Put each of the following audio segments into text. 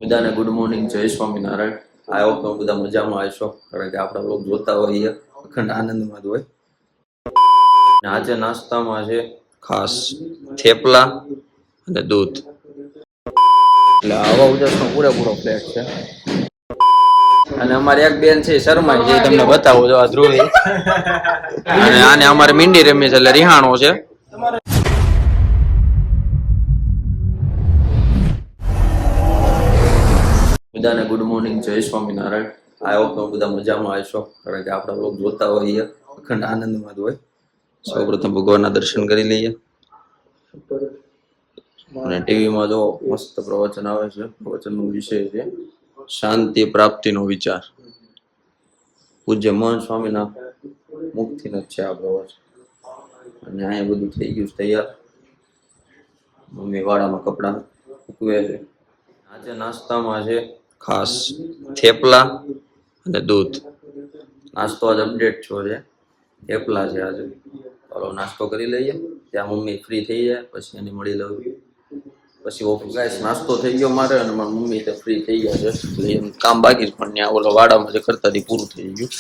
બધાને good morning, જય Swaminarayan. I hope તમે બધા મજામાં હશો, કારણ કે આપણા લોકો જોતા હોઈએ અખંડ આનંદમાં જ હોય. આજે નાસ્તામાં છે ખાસ થેપલા અને દૂધ. એટલે આવા ઉજાસનો પૂરેપૂરો પ્લેટ છે. અને અમારી એક બેન છે શર્મા, જે તમને બતાવું જો, આ ધ્રુવી. અને આને અમારે મીંડી રમી છે, એટલે રિહાણો છે. બધાને ગુડ મોર્નિંગ, જય સ્વામિનારાયણ. આઈ હોપ તમે બધા મજામાં હશો, કારણ કે આપણા લોકો જોતા હોઈએ અખંડ આનંદમાં જ હોય. સૌપ્રથમ ભગવાનના દર્શન કરી લઈએ. અને ટીવીમાં જો મસ્ત પ્રવચન આવે છે. પ્રવચનનો વિષય છે શાંતિ પ્રાપ્તિનો વિચાર. પૂજ્ય મહંત સ્વામીના મુખથી જ છે આ પ્રવચન. અને અહીંયા બધું થઈ ગયું તૈયાર. મમ્મી વાડામાં કપડા સૂકવે છે. આજે નાસ્તામાં છે ખાસ થેપલા અને દૂધ. નાસ્તો આજ અપડેટ છો છે, થેપલા છે આજે. ચાલો નાસ્તો કરી લઈએ, ત્યાં મમ્મી ફ્રી થઈ જાય પછી એની મળી લઉં. પછી ઓફિસ ગાઈસ નાસ્તો થઈ ગયો મારે, અને મારી મમ્મી તો ફ્રી થઈ ગયા છે, એટલે એમ કામ બાકી જ, પણ ત્યાં ઓલો વાડામાં જે કરતા હતી પૂરું થઈ ગયું.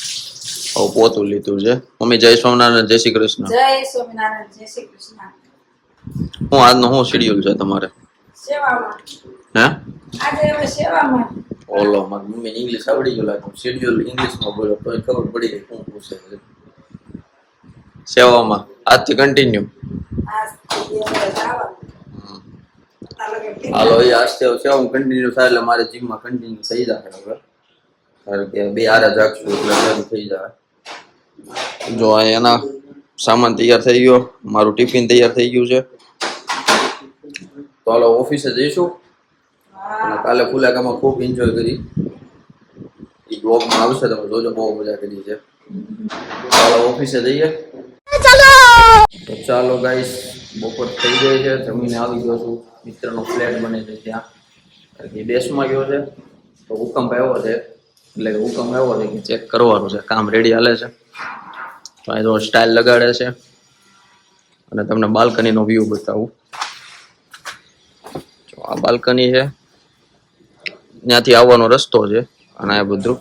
હવે પોતું લીધું છે. મમ્મી જય સ્વામિનારાયણ, જય શ્રી કૃષ્ણ. જય સ્વામિનારાયણ, જય શ્રી કૃષ્ણ. હું આજનો શું શેડ્યુલ છે તમારે? સેવામાં. હે? આજે હવે સેવામાં. ઓલો મારી મમ્મી ઇંગ્લિશ આવડી ગયું લાગે. શેડ્યુલ ઇંગ્લિશમાં બોલો તો ખબર પડી ગઈ શું પૂછે છે. સેવામાં આજથી કન્ટિન્યુ. હાલો, એ આજથી સેવામાં કન્ટિન્યુ થાય એટલે મારે જીમમાં કન્ટિન્યુ થઈ જાય હવે. કારણ કે બે હારે જાગશું એટલે શરૂ થઈ જાય. જો એના સામાન તૈયાર થઈ ગયો, મારું ટિફિન તૈયાર થઈ ગયું છે. તો હાલો ઓફિસે જઈશું. અને કાલે ફુલાકામાં ખૂબ એન્જોય કરી. એ બ્લોગમાં આવશે, તમે જોજો, બહુ મજા કરી છે. ચાલો ઓફિસે જઈએ. તો ચાલો ગાઈસ, બપોર થઈ ગઈ છે, જમીને આવી ગયો છું. મિત્રનો ફ્લેટ બને છે ત્યાં, એ દેશમાં ગયો છે. તો હુકમ આવ્યો છે, એટલે કે હુકમ આવ્યો છે કે ચેક કરવાનું છે, કામ રેડી હાલે છે. તો અહીં તો સ્ટાઇલ લગાડે છે. અને તમને બાલ્કનીનો વ્યૂ બતાવું. આ બાલ્કની છે, ત્યાંથી આવવાનો રસ્તો છે. અને આ બધું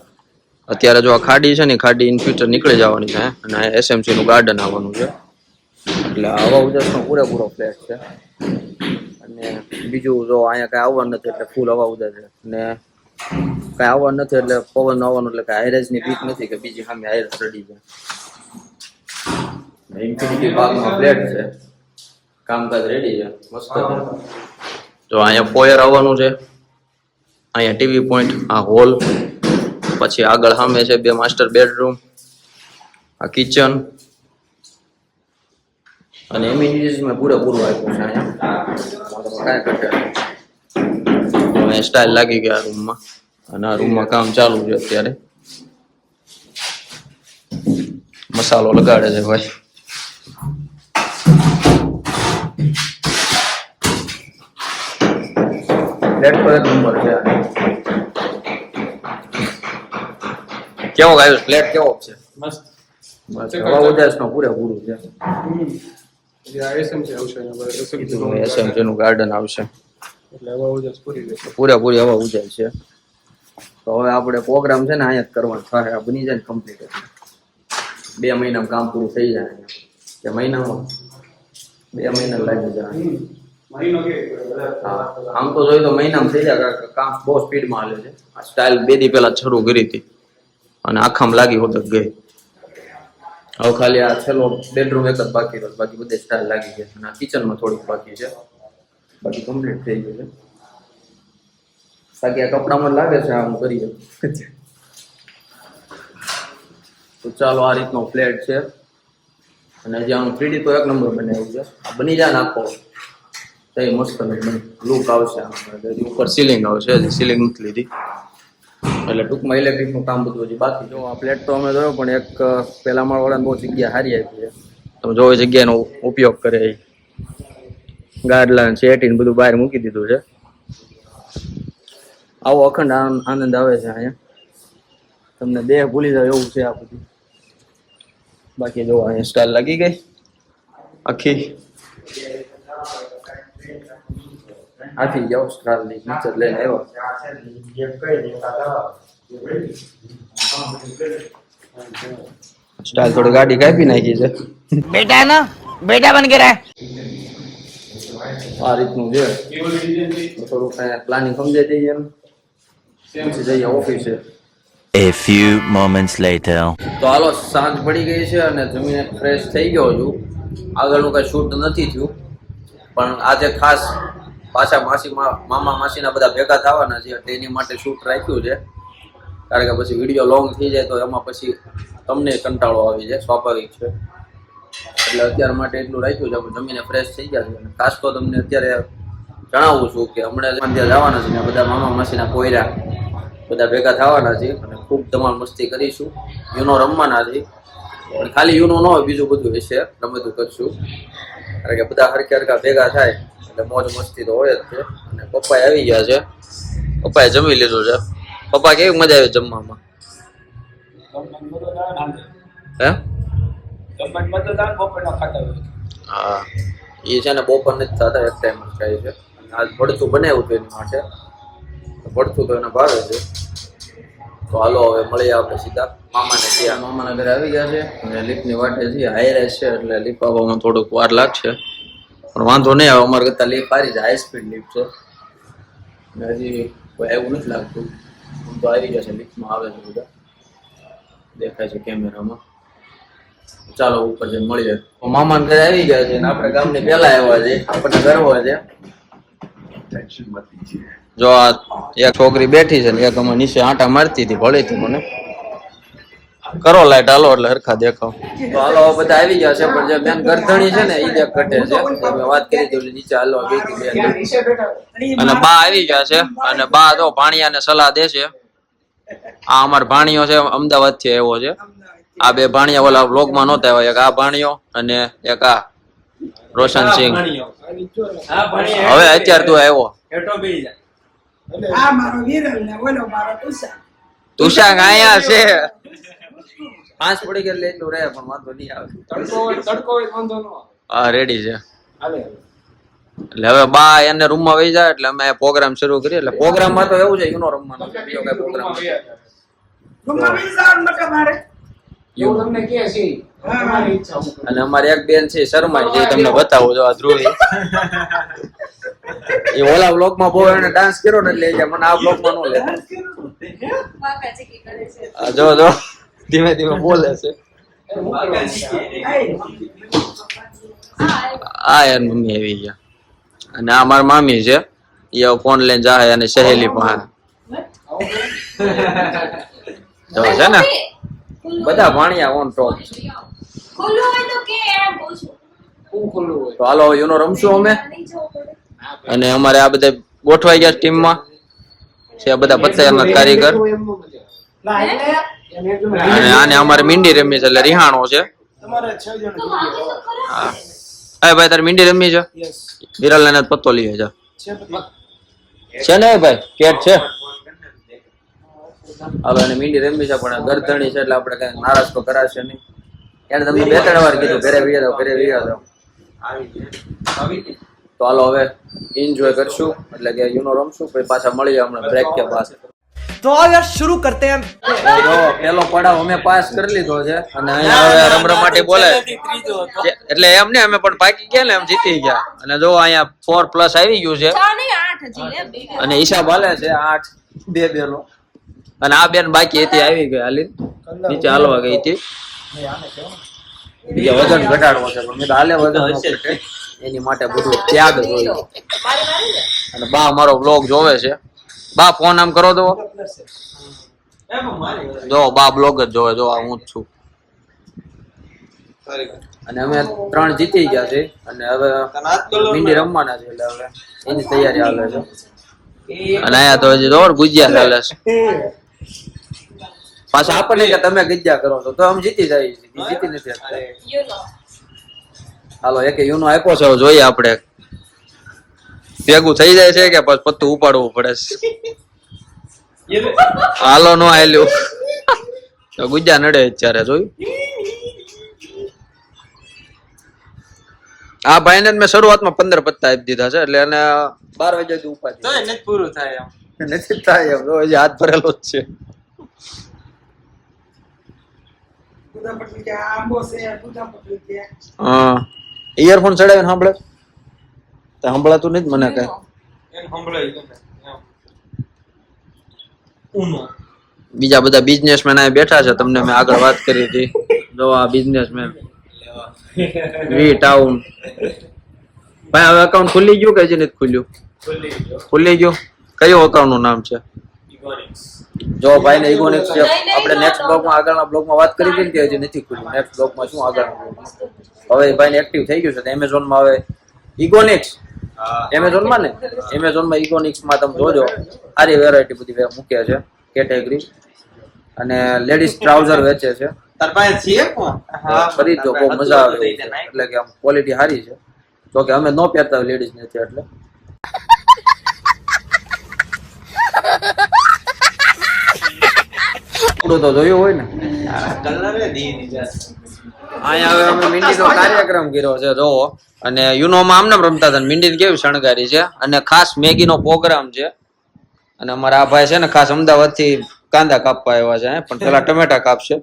અત્યારે જો આ ખાડી છે ને, ખાડી ઇન ફ્યુચર નીકળી જવાની છે. અને એસએમસી નું ગાર્ડન આવવાનું છે. એટલે આવા ઉજાસનો પૂરેપૂરો ફ્લેટ છે. અને બીજું જો અહીંયા કઈ આવવાનું નથી, એટલે ફૂલ હવા ઉજાસ છે. ને કઈ આવવાનું નથી એટલે પવન આવવાનું, એટલે કે હાઈરેજ ની બીક નથી કે બીજી સામે હાઈરેજ ચડી જાય. ઇન્ફિનિટી ભાગમાં ફ્લેટ છે, કામકાજ રેડી છે, મસ્ત છે. તો અહીંયા ફોયર આવવાનું છે, અહીંયા ટીવી પોઈન્ટ, આ હોલ, પછી આગળ સામે છે 2 માસ્ટર બેડરૂમ, આ કિચન. અને એમ્યુનિટીઝ મેં પૂરેપૂરું આપ્યું છે અહીંયા, કાંઈ ઘટે નહીં. સ્ટાઇલ લાગી ગયા રૂમમાં. અને આ રૂમમાં કામ ચાલુ છે અત્યારે. મસાલો લગાડે છે ભાઈ. ફ્લેટ પર એક નંબર છે. કેવો આવ્યો ફ્લેટ? કેવો છે? મસ્ત. બસ હવા ઉજાસનો પૂરેપૂરું છે. એસએમસી નું ગાર્ડન આવશે, એટલે હવા ઉજાસ પૂરેપૂરી હવા ઉજાસ છે. તો હવે આપણે પ્રોગ્રામ છે ને અહીંયા જ કરવાનો થાય. આ બની જાય ને કમ્પ્લીટ, 2 મહિનામાં કામ પૂરું થઈ જાય. કે મહિનામાં 2 મહિના લાગી જાય. આમ તો જોઈએ તો મહિનામાં થઈ જાય, કામ બહુ સ્પીડમાં હાલે છે. આ સ્ટાઇલ 2 દી પહેલા શરૂ કરી હતી અને આખામાં લાગી હોત ગઈ. હવે ખાલી આ છેલ્લો બેડરૂમ એક જ બાકી રહ્યો, બાકી બધે સ્ટાઇલ લાગી છે. અને આ કિચનમાં થોડીક બાકી છે, બાકી કમ્પ્લીટ થઈ ગયું છે. બાકી આ કપડામાં લાગે છે આમ કરીએ. તો ચાલો, આ રીતનો ફ્લેટ છે. અને જે આનું 3D તો એક નંબર બનાવ્યું છે. આ બની જાય ને આખો તો એ મસ્ત લુક આવશે. ઉપર સીલિંગ આવશે, હજી સીલિંગ નથી લીધી. એટલે ટૂંકમાં ઇલેક્ટ્રિકનું કામ બધું હજી બાકી. જો આ ફ્લેટ તો અમે જોયો, પણ એક પેલા માળવાળાને બહુ જગ્યા સારી આપી છે. તમે જો એ જગ્યાનો ઉપયોગ કરે, ગાડલા શેટીને બધું બહાર મૂકી દીધું છે. આવો અખંડ આનંદ આવે છે અહીંયા. તમને દેહ ભૂલી જાય એવું છે આ બધું. બાકી જો અહીંયા સ્ટાઇલ લાગી ગઈ આખી. આપી જાઓ સ્ટારની નીચે લઈને આવ્યો સ્ટાર થોડી ગાડી કાપી નાખી છે बेटा है ना बेटा बन के रहा આ રીતનું છે તો થોડું કઈ પ્લાનિંગ સમજાઈ દઈએ એમ પછી જઈએ ઓફિસે A few moments later. તો હાલો સાંજ પડી ગઈ છે અને જમીને ફ્રેશ થઈ ગયો છું આગળનું કઈ શૂટ નથી થયું પણ આજે ખાસ પાછા મામા માસીના બધા ભેગા થવાના છે એટલે એની માટે શૂટ રાખ્યું છે કારણ કે પછી વિડીયો લોંગ થઈ જાય તો એમાં પછી તમને કંટાળો આવી જાય સ્વાભાવિક છે એટલે અત્યાર માટે એટલું રાખ્યું છે આપણે જમીને ફ્રેશ થઈ ગયા છે અને ખાસ તો તમને અત્યારે જણાવું છું કે હમણાં ત્યાં જવાના છે ને બધા મામા માસીના કોયરા બધા ભેગા થવાના છે અને ખૂબ ધમાલ મસ્તી કરીશું યુનો રમવાના છે પણ ખાલી યુનો ન હોય બીજું બધું હશે રમતું કરશું કારણ કે બધા હરખે હરખા ભેગા થાય એટલે મોજ મસ્તી તો હોય જ છે અને પપ્પા આવી ગયા છે પપ્પાએ જમી લીધું છે પપ્પા કેવી મજા આવી જમવામાં હે હા એ છે ને બપોર નથી થતા એક ટાઈમ જ ખાય છે અને આજ ભડથું બનાવ્યું હતું એની માટે ભડથું તો એને ભાવે છે તો હાલો હવે મળીએ આપણે સીધા મામાને ત્યાં મામાના ઘરે આવી ગયા છે અને લીફની વાટે છે હાઈ છે એટલે લીફ આવવામાં થોડુંક વાર લાગશે પણ વાંધો નહીં આવે અમારે કરતાં લીફ સારી છે હાઈ સ્પીડ લીફ છે અને હજી કોઈ એવું નથી લાગતું તો આવી ગયા છે લીફમાં આવે છે બધા દેખાય છે કેમેરામાં ચાલો ઉપર જઈને મળીએ મામાના ઘરે આવી ગયા છે અને આપણે ગામની પહેલા આવ્યા છે આપણને ગર્વ છે જો આ એક છોકરી બેઠી છે ને એક અમે નીચે આંટા મારતી હતી ભળી હતી મને કરો લાઈટ હાલો એટલે હરખા દેખાવ તો હાલો બધા આવી ગયા છે પણ જે બેન ગરધણી છે ને એ જે કટે છે મેં વાત કરી હતી નીચે હાલો ગઈ હતી બેન અને બા આવી ગયા છે અને બા તો ભાણિયાને સલાહ દે છે આ અમાર ભાણિયો છે અમદાવાદ થી આવ્યો છે આ બે ભાણિયા ઓલા વ્લોગમાં નહોતા આવ્યા એક આ ભાણિયો અને એક આ રોશનસિંહ હવે અત્યારે તું આવ્યો આ મારો વિરલ ને ઓલો મારો તુષાર આયા છે 5 પડી ગયા એટલું રહે પણ વાંધો નહીં આવે હા રેડી છે એટલે હવે બા એને રૂમમાં વહી જાય એટલે અમે પ્રોગ્રામ શરૂ કરીએ એટલે પ્રોગ્રામમાં તો એવું છે યુનો રમવાનો બીજો કઈ પ્રોગ્રામ અને અમારી એક બેન છે શર્મા જે તમને બતાવું જો આ ધ્રુવી એ ઓલા બ્લોગ માં બહુ એને ડાન્સ કર્યો ને એટલે મને આ બ્લોગ માં નો લે જો જો ધીમે ધીમે બોલે છે આ યાર મમ્મી આવી ગયા અને આ મારા મામી છે એ ફોન લઈને જાય અને સહેલી પાસે જો છે ને બધા ભાણિયા ઓન ટોપ તો હાલો યુનો રમશું અમે અને અમારે આ બધા ગોઠવાઈ ગયા ટીમમાં છે બધા પત્તાના કારીગર અને આને અમારે મીંડી રમી છે એટલે રિહાણો છે હા ભાઈ તારે મીંડી રમી છે વિરલ ને પત્તો લઈએ છે ને ભાઈ કેટ છે હાલો એને મીંડી રમી છે પણ ગરધણી છે એટલે આપણે કઈ નારાજ તો કરાશે નહીં એને તમને 2-3 વાર કીધું ઘરે વી જાવ તો હાલો હવે એન્જોય કરશું એટલે કે યુનો રમશું પછી પાછા મળીએ હમણાં બ્રેક કે બાદ तो आओ यार शुरू करते हैं જો પેલો પડાવ અમે પાસ કરી લીધો છે અને અહીંયા હવે રમરમાટી બોલે એટલે એમ ને અમે પણ પાકી ગયા ને એમ જીતી ગયા અને જો અહીંયા 4+ આવી ગયું છે અને હિસાબ હાલે છે 8-2 નો અને આ બેન બાકી હતી આવી ગઈ હાલી નીચે હાલવા ગઈ હતી બીજા વજન ઘટાડવો છે પણ મેં તો હાલે વજન હશે એની માટે બધું ત્યાગ જોઈએ અને બા મારો બ્લોગ જોવે છે બા ફોન આમ કરો તો જો બા બ્લોગ જ જોવે જો આ હું જ છું અને અમે 3 જીતી ગયા છે અને હવે મીંડી રમવાના છે એટલે હવે એની તૈયારી હાલે છે અને આયા તો હજી દોર ગુજિયા ચાલે છે પાછા આપણને કે તમે ગજ્જા કરો છો તો આમ જીતી જાય જીતી નથી હાલો એક યુનો આપ્યો છે જોઈએ આપણે ભેગું થઈ જાય છે કે પછી પત્તું ઉપાડવું પડે છે હાલો નો આલ્યું તો ગુજ્જા નડે અત્યારે જોયું આ ભાઈને મેં શરૂઆતમાં 15 પત્તા આપી દીધા છે એટલે એને 12 વાગ્યા સુધી ઉપાધિ તો એને જ પૂરું થાય એમ. નથી થાય એમ. તો હજી હાથ ભરેલો જ છે. દૂધા પટલી કે આંબો છે દૂધા પટલી કે હા ઇયરફોન ચડાવીને સાંભળે તો સંભળાતું નથી મને કઈ. એને સંભળાય ગમે એમ. ઊનો બીજા બધા બિઝનેસમેન અહીં બેઠા છે, તમને મેં આગળ વાત કરી હતી. જો આ બિઝનેસમેન વી ટાઉન ભાઈ. હવે અકાઉન્ટ ખુલી ગયું કે હજી નથી ખુલ્યું? ખુલ્લી ગયો ખુલી ગયું. કયું અકાઉન્ટ નું નામ છે? ઇકોનિક્સ. જો ભાઈ ને ઇકોનિક્સ છે. આપણે નેક્સ્ટ બ્લોગમાં આગળના બ્લોગમાં વાત કરી હતી કે હજી નથી ખુલ્યું. નેક્સ્ટ બ્લોગમાં શું આગળ હવે ભાઈ ને એક્ટિવ થઈ ગયું છે. એમેઝોન માં હવે ઇકોનિક્સ એમેઝોન માં ને એમેઝોન માં ઇકોનિક્સ માં તમે જોજો સારી વેરાયટી બધી મૂક્યા છે કેટેગરી. અને લેડીઝ ટ્રાઉઝર વેચે છે. તાર પાસે છે કોણ? ખરીદજો બહુ મજા આવે એવું છે. એટલે કે આમ ક્વોલિટી સારી છે. જો કે અમે નો પહેરતા લેડીઝ નથી એટલે થોડું તો જોયું હોય ને. કલર એ દી દીધા. અહીંયા હવે અમે મીંડીનો કાર્યક્રમ કર્યો છે જોવો. અને યુનોમાં આમને રમતા હતા. મીંડી કેવી શણગારી છે. અને ખાસ મેગીનો પ્રોગ્રામ છે. અને અમારા આ ભાઈ છે ને ખાસ અમદાવાદ થી કાંદા કાપવા આવ્યા છે. પણ પેલા ટમેટા કાપશે.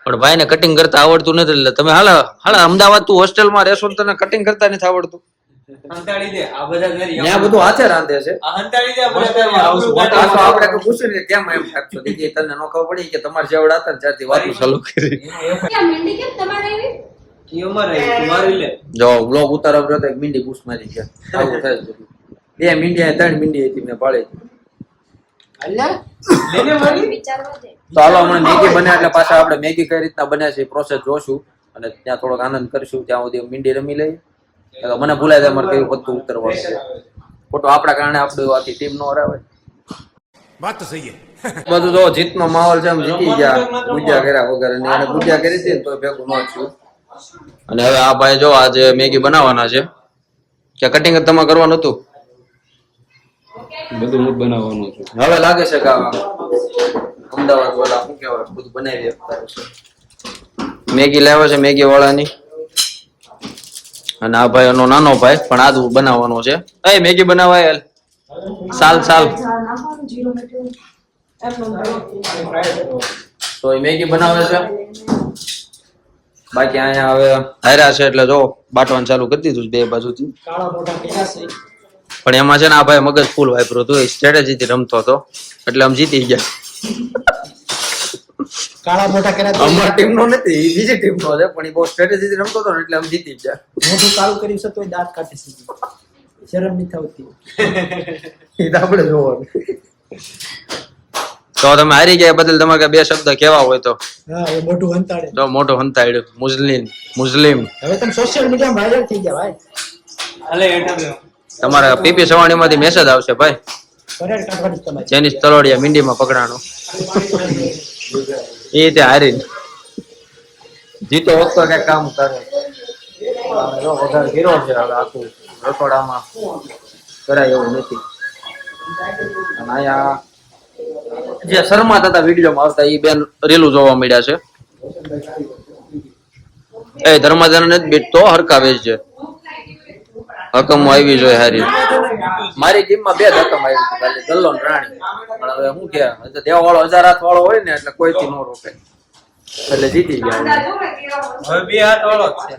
પણ ભાઈ ને કટિંગ કરતા આવડતું નથી એટલે તમે હાલ અમદાવાદ તું હોસ્ટેલમાં રહેશો ને તને કટિંગ કરતા નથી આવડતું. હંતાડી દે આ બધા ઘરે ત્યાં બધું હાથે રાંધે છે. આ હંતાડી દે આ બધા ઘરે આવું આ તો આપણે કોઈ પૂછ્યું ને કેમ એમ થાકતો દીદી તને નો ખબર પડી કે તમારે જેવડા હતા ને ત્યારથી વાતો ચાલુ કરી. મીંડી કેમ તમારે આવી? ઈ અમારે મારી લે. જો બ્લોગ ઉતારવા તો એક મીંડી પૂછ મારી ગયા. આવું થાય છે બધું. બે મીંડી 3 મીંડી હતી મેં પાળી. અલ્યા લેને મારી વિચારવા દે. તો હાલો હમણાં મેગી બને એટલે પાછા આપણે મેગી કઈ રીતના બને છે એ પ્રોસેસ જોશું. અને ત્યાં થોડોક આનંદ કરશું. ત્યાં સુધી મીંડી રમી લઈએ. મને ભૂલાય જાય મારે કયું પત્તું ઉતરવાનું છે. ખોટો આપણા કારણે આપણું આખી ટીમ નો હરાવે. વાત તો સહી બધું જો જીતનો માહોલ છે. એમ જીતી ગયા પૂજા કર્યા વગર. અને એને પૂજા કરી હતી ને તો ભેગું ન થયું. અને હવે આ ભાઈ જો આજે મેગી બનાવવાના છે. કે કટિંગ તમારે કરવાનું હતું? બધું હું બનાવવાનું છું. હવે લાગે છે કે અમદાવાદ વાળા શું કહેવાય બધું બનાવી આપતા હશે. મેગી લાવ્યો છે મેગી વાળાની. અને આ ભાઈ એનો નાનો ભાઈ પણ આદુ બનાવવાનો છે. એ મેગી બનાવાય સાલ તો એ મેગી બનાવે છે. બાકી અહીંયા હવે હાર્યા છે એટલે જો બાટવાનું ચાલુ કરી દીધું બે બાજુથી. પણ એમાં છે ને આ ભાઈ મગજ ફૂલ વાપર્યું હતું. સ્ટ્રેટેજી થી રમતો હતો એટલે આમ જીતી ગયા. કાળા મોટા કર્યા અમારી ટીમ નો નથી, બીજી ટીમ નો છે. પણ એ બહુ સ્ટ્રેટેજી થી રમતો હતો ને એટલે આમ જીતી ગયા. મોઢું કાળું કર્યું છે તોય દાંત કાઢી સીધી. શરમ નથી આવતી. એ તો આપણે જોવાનું. તો તમે હારી ગયા બદલ તમારે બે શબ્દ કેવા હોય તો? હા એ મોઢું હંતાડે. જો મોટો હંતાડ્યું. મુસ્લિમ હવે તમે સોશિયલ મીડિયા વાયરલ થઈ ગયા ભાઈ. અલે એટા દે તમારા પીપી સવાણી માંથી મેસેજ આવશે ભાઈ. પરેડ કાઢવાની છે તમારી. જેની તલોડિયા મીંડીમાં પકડાનો એ રીતે હારી જીતો વખતો કઈ કામ કરે. જો વઘાર ગીરો છે. હવે આખું રસોડામાં કરાય એવું નથી. અને અહીંયા જે શર્માતા હતા વિડીયોમાં આવતા એ બેન રેલું જોવા મળ્યા છે. એ ધર્માદાન નથી બેઠતો હરકા વેચ છે. હકમ આવી જોઈએ હારી. મારી ટીમમાં 2 હકમ આવી હતી ખાલી ગલ્લો ને રાણી. પણ હવે શું કે દેવા વાળો 1000 હાથ વાળો હોય ને એટલે કોઈથી ન રોકાય એટલે જીતી ગયા. હવે બે હાથ વાળો જ છે.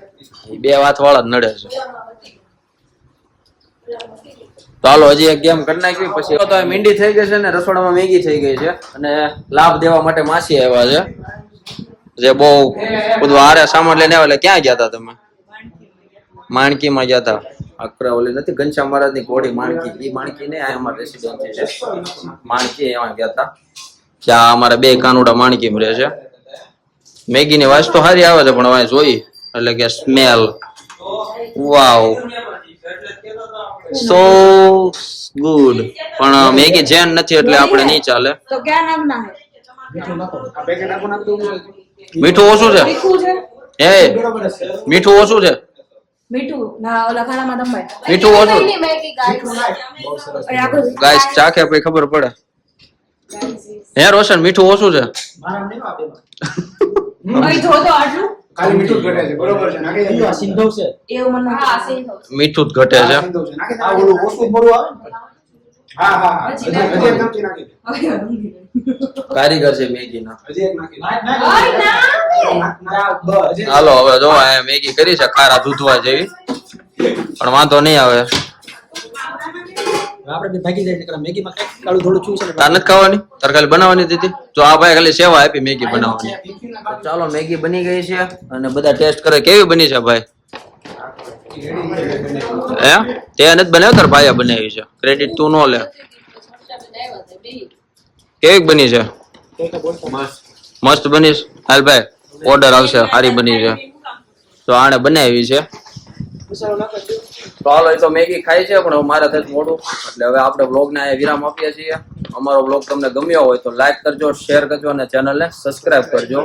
એ 2 હાથ વાળા જ નડે છે. તો હાલો હજી એક ગેમ કરી નાખી પછી તો મીંડી થઈ ગઈ છે ને રસોડામાં મેગી થઈ ગઈ છે. અને લાભ દેવા માટે માસી આવ્યા છે જે બહુ બધું હારે સામાન લઈને આવ્યા. એટલે ક્યાં ગયા હતા તમે? માણકીમાં ગયા હતા. અકરા ઓલી નથી ઘનશ્યામ મહારાજ ની ઘોડી માણકી. એ માણકી ને આ અમારા રેસિડેન્સી છે માણકી. એમાં ગયા હતા. ત્યાં અમારા 2 કાનુડા માણકી રહે છે. મેગી ની વાસ તો સારી આવે છે પણ હવે જોઈ એટલે કે સ્મેલ વાવ સો ગુડ. પણ મેગી જેન નથી એટલે આપણે નહીં ચાલે. તો ક્યાં નાખના હે? મીઠું ઓછું છે. એ મીઠું ઓછું છે. મીઠું ના ઓલા ખાણામાં દમાય. મીઠું ઓછું. ગાઈસ ગાઈસ ચાખે પછી ખબર પડે. હે રોશન મીઠું ઓછું છે. અહીં જો તો આટલું ખાલી મીઠું જ ઘટે છે બરોબર છે નાખી કયું આ સિંધવ છે એવું મને હા સેમ થયું મીઠું જ ઘટે છે. સિંધવ છે નાખી આ ઓલું ઓછું મોડું આવે ને હા હા હા હજી એક ચમચી નાખી દે. કારીગર છે મેગીના. હજી એક નાખી દે. નાખ, નાખ. નાખ, નાખ. બસ, હજી હાલો હવે જો આ મેગી કરી છે ખારા દૂધવા જેવી, પણ વાંધો નહીં આવે. આપણે બે ભાગી જાય નકર મેગીમાં કઈક કાળું થોડું છું છે ને તાર નથી ખાવાની? તાર ખાલી બનાવવાની દીધી? જો આ ભાઈ ખાલી સેવા આપી મેગી બનાવવાની. તો ચાલો મેગી બની ગઈ છે અને બધા ટેસ્ટ કરે કેવી બની છે ભાઈ. હે તે નથી બનાવ્યો, તાર ભાઈએ બનાવી છે, ક્રેડિટ તું ન લે. કેવી બની છે? મસ્ત બની છે. હાલ ભાઈ ઓર્ડર આવશે, સારી બની છે. તો આણે બનાવી છે. મસાલો નાખો છો. તો હાલો એ તો મેગી ખાય છે, પણ હવે મારે થતું મોડું, એટલે હવે આપણે વ્લોગને અહીંયા વિરામ આપીએ છીએ. અમારો વ્લોગ તમને ગમ્યો હોય તો લાઈક કરજો, શેર કરજો અને ચેનલને સબસ્ક્રાઇબ કરજો.